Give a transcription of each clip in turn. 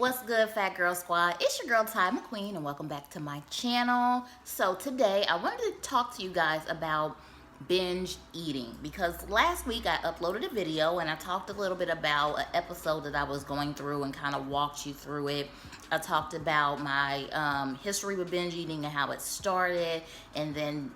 What's good, Fat Girl Squad? It's your girl Ty McQueen, and welcome back to my channel. So today I wanted to talk to you guys about binge eating, because last week I uploaded a video and I talked a little bit about an episode that I was going through and kind of walked you through it. I talked about my history with binge eating and how it started, and then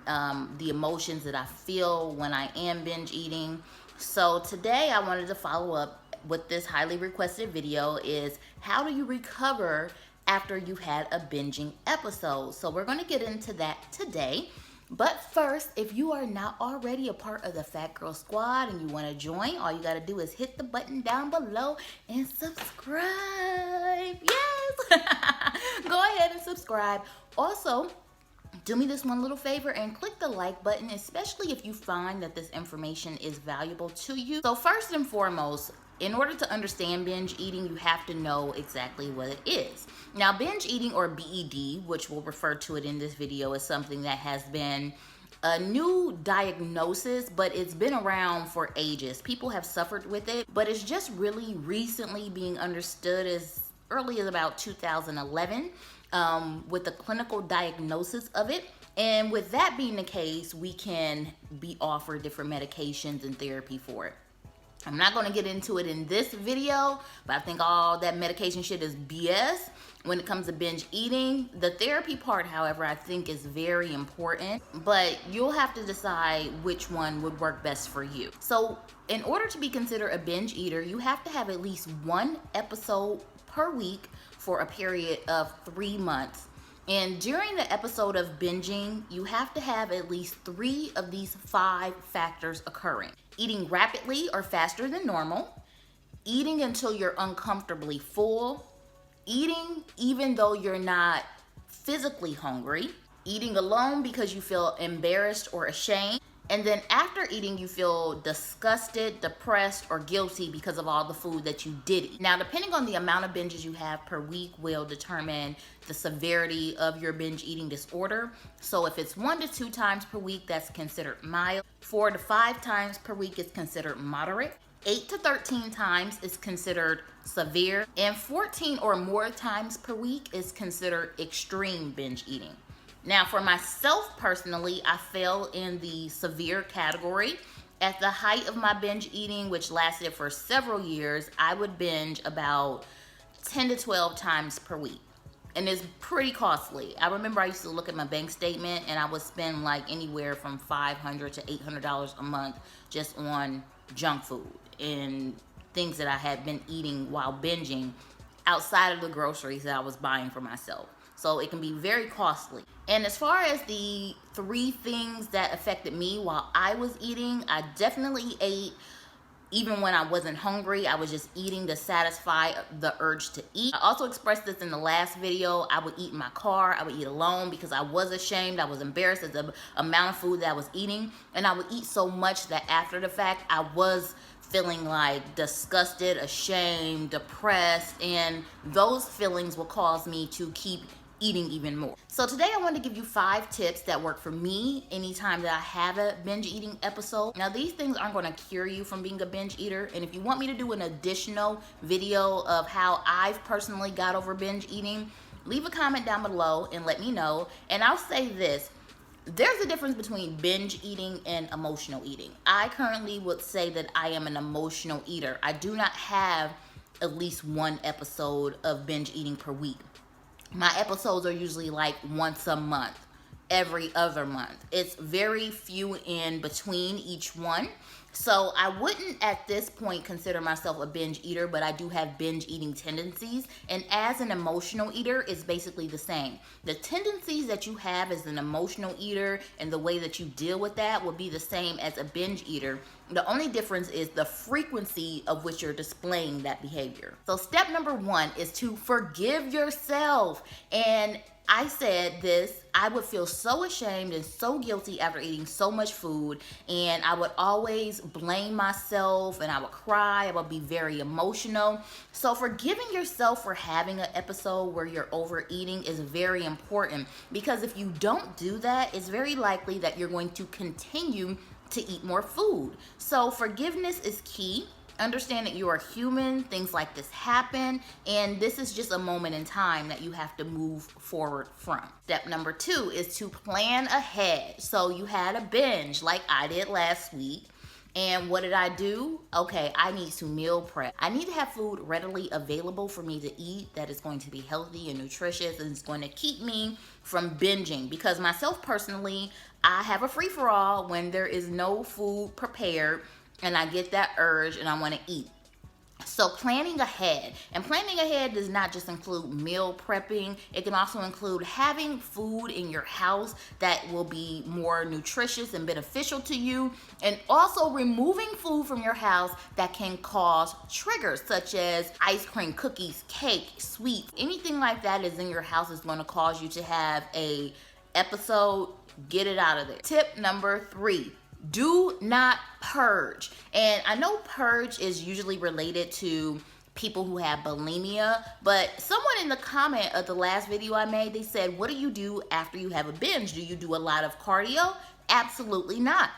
the emotions that I feel when I am binge eating. So today I wanted to follow up with this highly requested video is how do you recover after you've had a binging episode. So we're going to get into that today. But first, if you are not already a part of the Fat Girl Squad and you want to join, all you got to do is hit the button down below and subscribe. Yes! Go ahead and subscribe. Also, do me this one little favor and click the like button, especially if you find that this information is valuable to you. So first and foremost, in order to understand binge eating, you have to know exactly what it is. Now, binge eating, or BED, which we'll refer to it in this video, is something that has been a new diagnosis, but it's been around for ages. People have suffered with it, but it's just really recently being understood as early as about 2011 with the clinical diagnosis of it. And with that being the case, we can be offered different medications and therapy for it. I'm not going to get into it in this video, but I think all that medication shit is BS when it comes to binge eating. The therapy part, however, I think is very important, but you'll have to decide which one would work best for you. So in order to be considered a binge eater, you have to have at least one episode per week for a period of 3 months. And during the episode of binging, you have to have at least 3 of these 5 factors occurring. Eating rapidly or faster than normal, eating until you're uncomfortably full, eating even though you're not physically hungry, eating alone because you feel embarrassed or ashamed, and then after eating, you feel disgusted, depressed, or guilty because of all the food that you did eat. Now, depending on the amount of binges you have per week will determine the severity of your binge eating disorder. So if it's 1 to 2 times per week, that's considered mild. 4 to 5 times per week is considered moderate. 8 to 13 times is considered severe. And 14 or more times per week is considered extreme binge eating. Now, for myself personally, I fell in the severe category. At the height of my binge eating, which lasted for several years, I would binge about 10 to 12 times per week. And it's pretty costly. I remember I used to look at my bank statement and I would spend like anywhere from $500 to $800 a month just on junk food and things that I had been eating while binging outside of the groceries that I was buying for myself. So it can be very costly. And as far as the 3 things that affected me while I was eating, I definitely ate even when I wasn't hungry. I was just eating to satisfy the urge to eat. I also expressed this in the last video. I would eat in my car. I would eat alone because I was ashamed. I was embarrassed at the amount of food that I was eating. And I would eat so much that after the fact, I was feeling like disgusted, ashamed, depressed, and those feelings will cause me to keep eating even more. So today I want to give you 5 tips that work for me anytime that I have a binge eating episode. Now, these things aren't going to cure you from being a binge eater, and if you want me to do an additional video of how I've personally got over binge eating, leave a comment down below and let me know. And I'll say this: there's a difference between binge eating and emotional eating. I currently would say that I am an emotional eater. I do not have at least 1 episode of binge eating per week. My episodes are usually like once a month, every other month. It's very few in between each one. So I wouldn't at this point consider myself a binge eater, but I do have binge eating tendencies. And as an emotional eater, it's basically the same. The tendencies that you have as an emotional eater and the way that you deal with that will be the same as a binge eater. The only difference is the frequency of which you're displaying that behavior. So step number 1 is to forgive yourself. And I said this, I would feel so ashamed and so guilty after eating so much food, and I would always blame myself and I would cry. I would be very emotional. So forgiving yourself for having an episode where you're overeating is very important, because if you don't do that, it's very likely that you're going to continue to eat more food. So forgiveness is key. Understand that you are human, things like this happen, and this is just a moment in time that you have to move forward from. Step number 2 is to plan ahead. So you had a binge like I did last week. And what did I do? Okay, I need to meal prep. I need to have food readily available for me to eat that is going to be healthy and nutritious and is going to keep me from binging. Because myself personally, I have a free-for-all when there is no food prepared and I get that urge and I want to eat. So planning ahead, and planning ahead does not just include meal prepping. It can also include having food in your house that will be more nutritious and beneficial to you, and also removing food from your house that can cause triggers such as ice cream, cookies, cake, sweets, anything like that is in your house is going to cause you to have a episode. Get it out of there. Tip number 3. Do not purge. And I know purge is usually related to people who have bulimia, but someone in the comment of the last video I made, they said, what do you do after you have a binge? Do you do a lot of cardio? Absolutely not.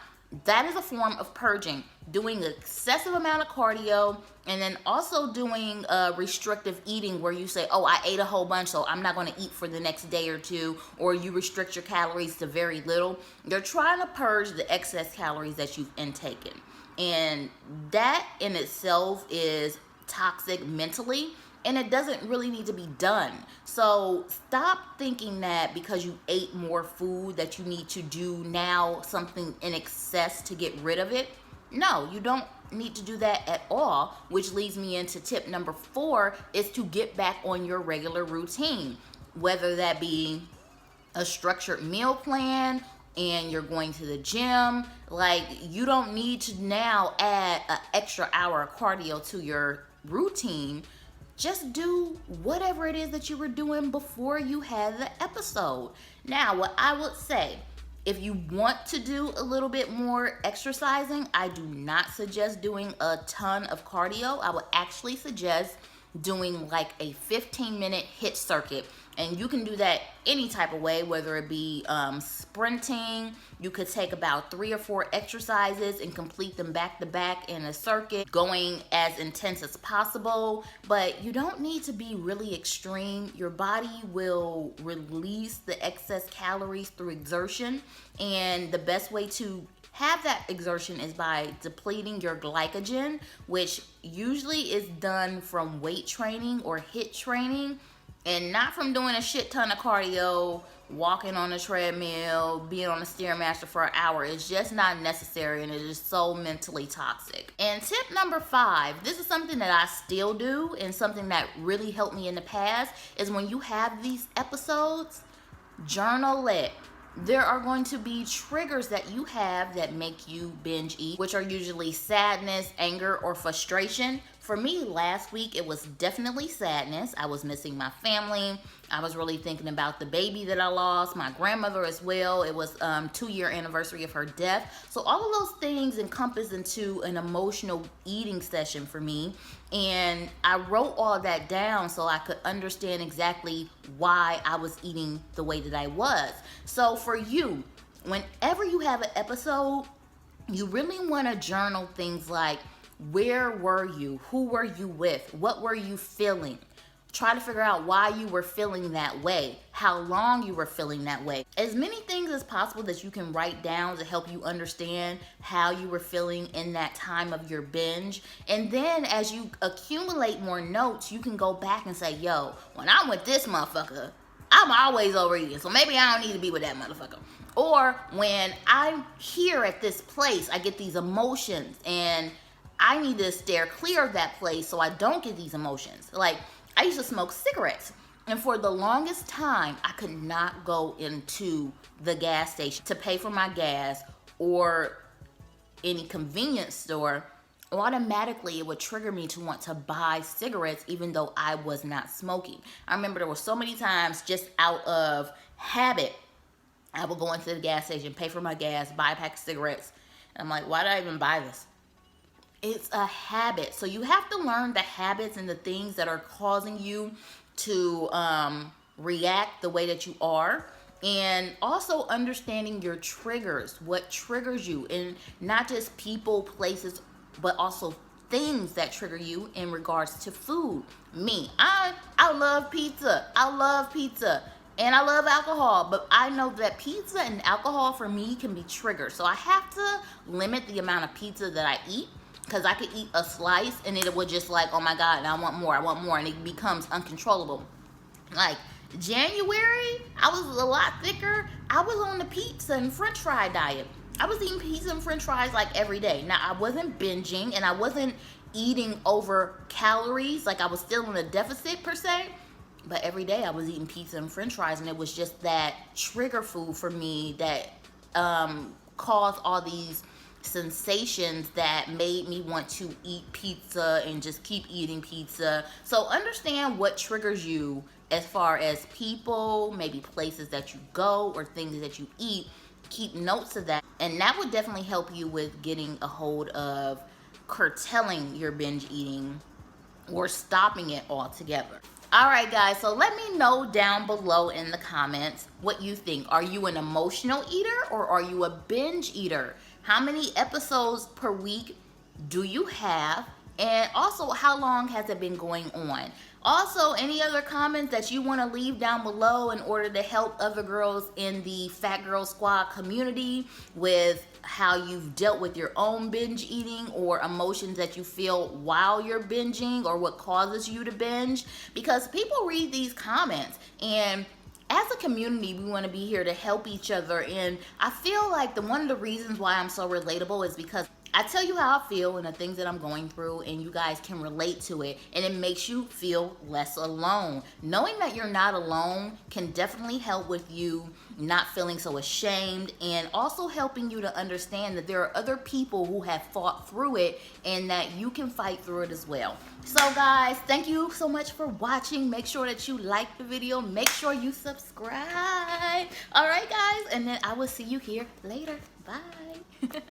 That is a form of purging, doing an excessive amount of cardio, and then also doing restrictive eating where you say, oh, I ate a whole bunch, so I'm not going to eat for the next day or two, or you restrict your calories to very little. You're trying to purge the excess calories that you've intaken. And that in itself is toxic mentally, and it doesn't really need to be done. So stop thinking that because you ate more food that you need to do now something in excess to get rid of it. No, you don't need to do that at all, which leads me into tip number 4 is to get back on your regular routine, whether that be a structured meal plan and you're going to the gym. Like, you don't need to now add an extra hour of cardio to your routine. Just do whatever it is that you were doing before you had the episode. Now, what I would say, if you want to do a little bit more exercising, I do not suggest doing a ton of cardio. I would actually suggest doing like a 15-minute HIIT circuit. And you can do that any type of way, whether it be sprinting. You could take about 3 or 4 exercises and complete them back to back in a circuit, going as intense as possible. But you don't need to be really extreme. Your body will release the excess calories through exertion. And the best way to have that exertion is by depleting your glycogen, which usually is done from weight training or HIIT training, and not from doing a shit ton of cardio, walking on a treadmill, being on a Stairmaster for an hour. It's just not necessary, and it is so mentally toxic. And tip number 5, this is something that I still do and something that really helped me in the past, is when you have these episodes, journal it. There are going to be triggers that you have that make you binge eat, which are usually sadness, anger, or frustration. For me, last week, it was definitely sadness. I was missing my family. I was really thinking about the baby that I lost, my grandmother as well. It was 2-year anniversary of her death. So all of those things encompass into an emotional eating session for me. And I wrote all that down so I could understand exactly why I was eating the way that I was. So for you, whenever you have an episode, you really want to journal things like, where were you? Who were you with? What were you feeling? Try to figure out why you were feeling that way, how long you were feeling that way. As many things as possible that you can write down to help you understand how you were feeling in that time of your binge. And then as you accumulate more notes, you can go back and say, yo, when I'm with this motherfucker, I'm always overeating, so maybe I don't need to be with that motherfucker. Or when I'm here at this place, I get these emotions and I need to steer clear of that place so I don't get these emotions. Like, I used to smoke cigarettes, and for the longest time, I could not go into the gas station to pay for my gas or any convenience store. Automatically, it would trigger me to want to buy cigarettes even though I was not smoking. I remember there were so many times just out of habit, I would go into the gas station, pay for my gas, buy a pack of cigarettes, and I'm like, why did I even buy this? It's a habit. So you have to learn the habits and the things that are causing you to react the way that you are. And also understanding your triggers, what triggers you, and not just people, places, but also things that trigger you in regards to food. Me, I love pizza. I love pizza. And I love alcohol, but I know that pizza and alcohol for me can be triggers. So I have to limit the amount of pizza that I eat, because I could eat a slice and it would just like, oh my God, I want more, and it becomes uncontrollable. Like January, I was a lot thicker. I was on the pizza and french fry diet. I was eating pizza and french fries like every day. Now, I wasn't binging and I wasn't eating over calories. Like I was still in a deficit per se. But every day I was eating pizza and french fries, and it was just that trigger food for me that caused all these sensations that made me want to eat pizza and just keep eating pizza. So understand what triggers you as far as people, maybe places that you go or things that you eat. Keep notes of that, and that would definitely help you with getting a hold of curtailing your binge eating or stopping it altogether. All right, guys, so let me know down below in the comments what you think. Are you an emotional eater or are you a binge eater? How many episodes per week do you have? And also, how long has it been going on? Also, any other comments that you want to leave down below in order to help other girls in the Fat Girl Squad community with how you've dealt with your own binge eating or emotions that you feel while you're binging or what causes you to binge. Because people read these comments, and as a community, we want to be here to help each other. And I feel like one of the reasons why I'm so relatable is because I tell you how I feel and the things that I'm going through, and you guys can relate to it, and it makes you feel less alone. Knowing that you're not alone can definitely help with you not feeling so ashamed, and also helping you to understand that there are other people who have fought through it and that you can fight through it as well. So guys, thank you so much for watching. Make sure that you like the video. Make sure you subscribe. All right, guys, and then I will see you here later. Bye.